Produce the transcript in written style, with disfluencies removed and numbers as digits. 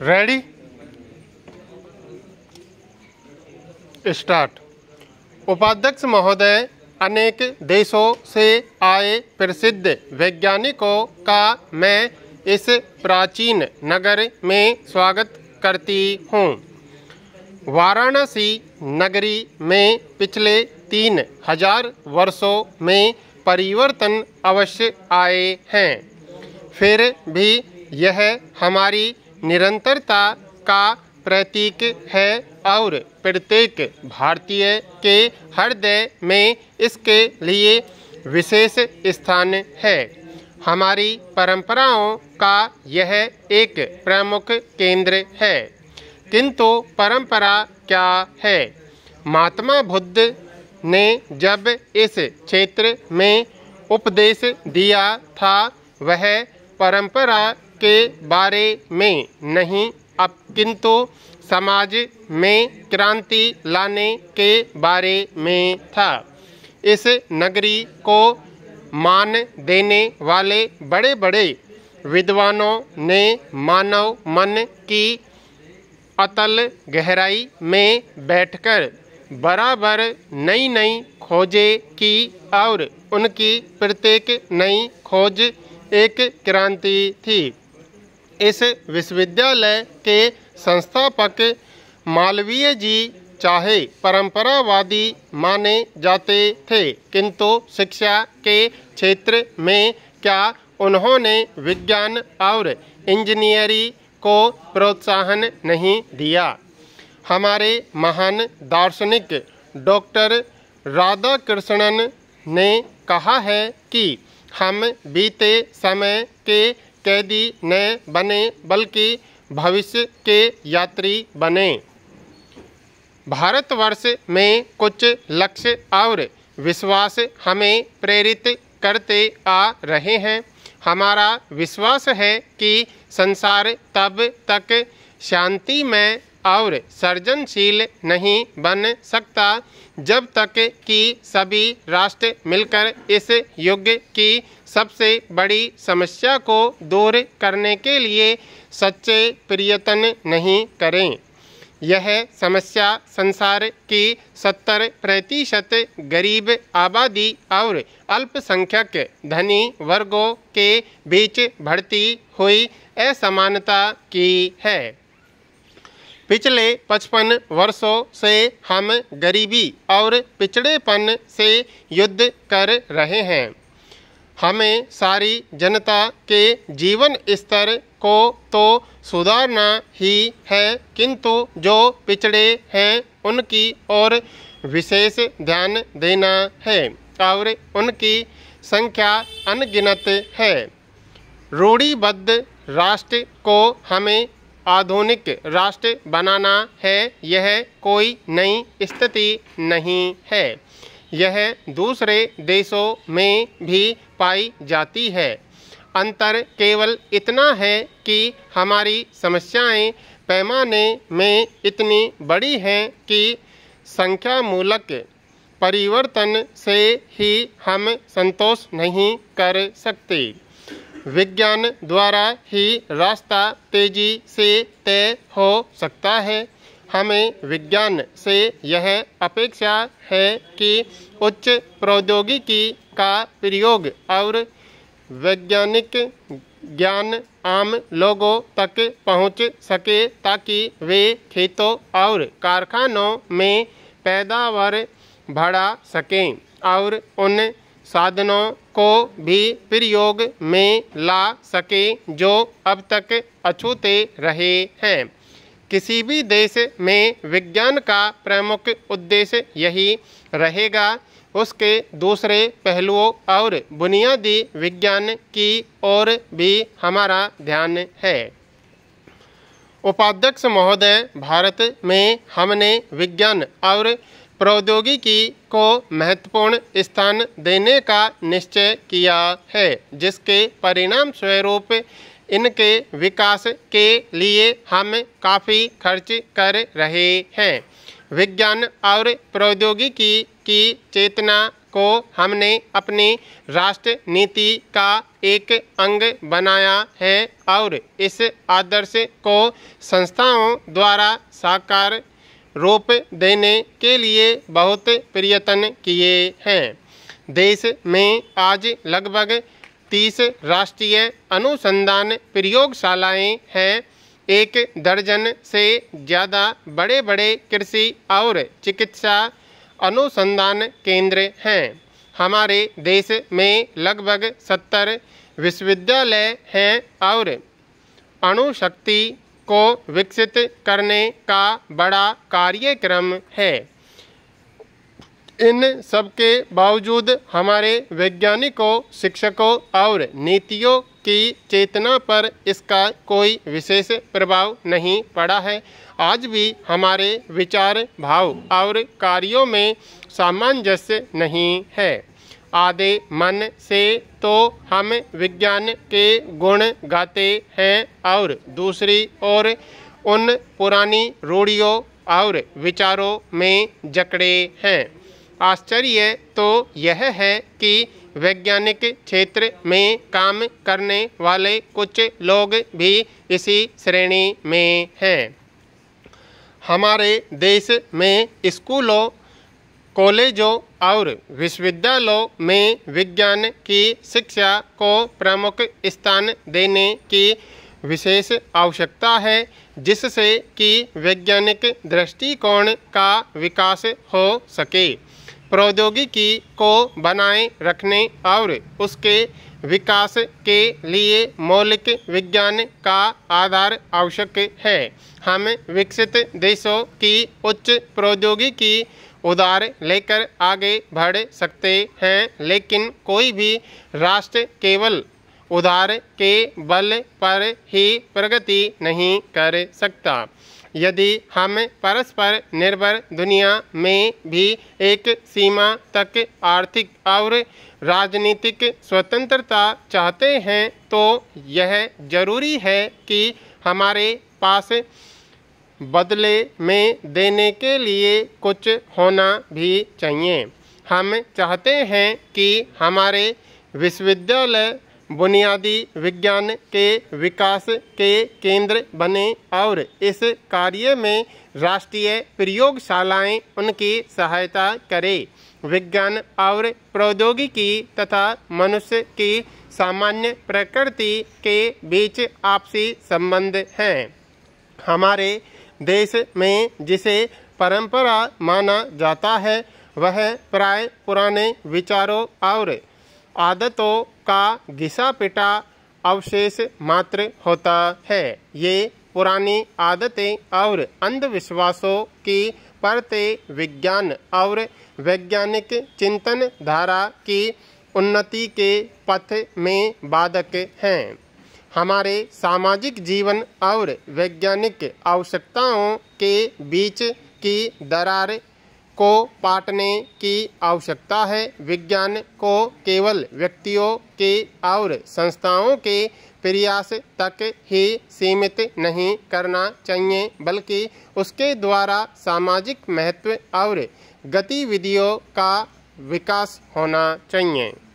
Ready start. उपाध्यक्ष महोदय, अनेक देशों से आए प्रसिद्ध वैज्ञानिकों का मैं इस प्राचीन नगर में स्वागत करती हूँ। वाराणसी नगरी में पिछले 3000 वर्षों में परिवर्तन अवश्य आए हैं, फिर भी यह हमारी निरंतरता का प्रतीक है और प्रत्येक भारतीय के हृदय में इसके लिए विशेष स्थान है। हमारी परंपराओं का यह एक प्रमुख केंद्र है। किंतु परंपरा क्या है? महात्मा बुद्ध ने जब इस क्षेत्र में उपदेश दिया था, वह परंपरा के बारे में नहीं, किंतु समाज में क्रांति लाने के बारे में था। इस नगरी को मान देने वाले बड़े बड़े विद्वानों ने मानव मन की अतल गहराई में बैठकर बराबर नई नई खोजें की और उनकी प्रत्येक नई खोज एक क्रांति थी। इस विश्वविद्यालय के संस्थापक मालवीय जी चाहे परंपरावादी माने जाते थे, किंतु शिक्षा के क्षेत्र में क्या उन्होंने विज्ञान और इंजीनियरिंग को प्रोत्साहन नहीं दिया? हमारे महान दार्शनिक डॉक्टर राधाकृष्णन ने कहा है कि हम बीते समय के कैदी न बने बल्कि भविष्य के यात्री बने। भारतवर्ष में कुछ लक्ष्य और विश्वास हमें प्रेरित करते आ रहे हैं। हमारा विश्वास है कि संसार तब तक शांतिमय और सृजनशील नहीं बन सकता जब तक कि सभी राष्ट्र मिलकर इस युग की सबसे बड़ी समस्या को दूर करने के लिए सच्चे प्रयत्न नहीं करें। यह समस्या संसार की 70% गरीब आबादी और अल्पसंख्यक धनी वर्गों के बीच बढ़ती हुई असमानता की है। पिछले 55 वर्षों से हम गरीबी और पिछड़ेपन से युद्ध कर रहे हैं। हमें सारी जनता के जीवन स्तर को तो सुधारना ही है, किंतु जो पिछड़े हैं उनकी ओर विशेष ध्यान देना है और उनकी संख्या अनगिनत है। रूढ़िबद्ध राष्ट्र को हमें आधुनिक राष्ट्र बनाना है। यह कोई नई स्थिति नहीं है, यह दूसरे देशों में भी पाई जाती है। अंतर केवल इतना है कि हमारी समस्याएं पैमाने में इतनी बड़ी हैं कि संख्यामूलक परिवर्तन से ही हम संतोष नहीं कर सकते। विज्ञान द्वारा ही रास्ता तेजी से तय हो सकता है। हमें विज्ञान से यह अपेक्षा है कि उच्च प्रौद्योगिकी का प्रयोग और वैज्ञानिक ज्ञान आम लोगों तक पहुंच सके, ताकि वे खेतों और कारखानों में पैदावार बढ़ा सकें और उन साधनों को भी प्रयोग में ला सकें जो अब तक अछूते रहे हैं। किसी भी देश में विज्ञान का प्रमुख उद्देश्य यही रहेगा। उसके दूसरे पहलुओं और बुनियादी विज्ञान की ओर भी हमारा ध्यान है। उपाध्यक्ष महोदय, भारत में हमने विज्ञान और प्रौद्योगिकी को महत्वपूर्ण स्थान देने का निश्चय किया है, जिसके परिणाम स्वरूप इनके विकास के लिए हम काफ़ी खर्च कर रहे हैं। विज्ञान और प्रौद्योगिकी की चेतना को हमने अपनी राष्ट्र नीति का एक अंग बनाया है और इस आदर्श को संस्थाओं द्वारा साकार रूप देने के लिए बहुत प्रयत्न किए हैं। देश में आज लगभग 30 राष्ट्रीय अनुसंधान प्रयोगशालाएं हैं। 1 दर्जन से ज़्यादा बड़े बड़े कृषि और चिकित्सा अनुसंधान केंद्र हैं। हमारे देश में लगभग 70 विश्वविद्यालय हैं और अणुशक्ति को विकसित करने का बड़ा कार्यक्रम है। इन सबके बावजूद हमारे वैज्ञानिकों, शिक्षकों और नीतियों की चेतना पर इसका कोई विशेष प्रभाव नहीं पड़ा है। आज भी हमारे विचार, भाव और कार्यों में सामंजस्य नहीं है। आधे मन से तो हम विज्ञान के गुण गाते हैं और दूसरी ओर उन पुरानी रूढ़ियों और विचारों में जकड़े हैं। आश्चर्य तो यह है कि वैज्ञानिक क्षेत्र में काम करने वाले कुछ लोग भी इसी श्रेणी में हैं। हमारे देश में स्कूलों, कॉलेजों और विश्वविद्यालयों में विज्ञान की शिक्षा को प्रमुख स्थान देने की विशेष आवश्यकता है, जिससे कि वैज्ञानिक दृष्टिकोण का विकास हो सके। प्रौद्योगिकी को बनाए रखने और उसके विकास के लिए मौलिक विज्ञान का आधार आवश्यक है। हम विकसित देशों की उच्च प्रौद्योगिकी उधार लेकर आगे बढ़ सकते हैं, लेकिन कोई भी राष्ट्र केवल उधार के बल पर ही प्रगति नहीं कर सकता। यदि हम परस्पर निर्भर दुनिया में भी एक सीमा तक आर्थिक और राजनीतिक स्वतंत्रता चाहते हैं, तो यह जरूरी है कि हमारे पास बदले में देने के लिए कुछ होना भी चाहिए। हम चाहते हैं कि हमारे विश्वविद्यालय बुनियादी विज्ञान के विकास के केंद्र बने और इस कार्य में राष्ट्रीय प्रयोगशालाएं उनकी सहायता करें। विज्ञान और प्रौद्योगिकी तथा मनुष्य की सामान्य प्रकृति के बीच आपसी संबंध हैं। हमारे देश में जिसे परंपरा माना जाता है, वह प्राय पुराने विचारों और आदतों का घिसा पिटा अवशेष मात्र होता है। ये पुरानी आदतें और अंधविश्वासों की परतें विज्ञान और वैज्ञानिक चिंतन धारा की उन्नति के पथ में बाधक हैं। हमारे सामाजिक जीवन और वैज्ञानिक आवश्यकताओं के बीच की दरार को पाटने की आवश्यकता है। विज्ञान को केवल व्यक्तियों के और संस्थाओं के प्रयास तक ही सीमित नहीं करना चाहिए, बल्कि उसके द्वारा सामाजिक महत्व और गतिविधियों का विकास होना चाहिए।